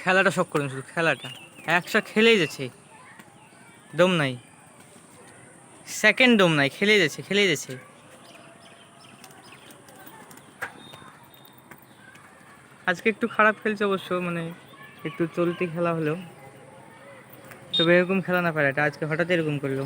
খেলাটা শখ করুন, শুধু খেলাটা একশো খেলেই যাচ্ছে, দম নাই, সেকেন্ড দম নাই, খেলেই যাচ্ছে খেলেই যাচ্ছে। আজকে একটু খারাপ খেলছে অবশ্য, মানে একটু চলতি খেলা হলেও, তবে এরকম খেলা না পারে এটা, আজকে হঠাৎ এরকম করলো।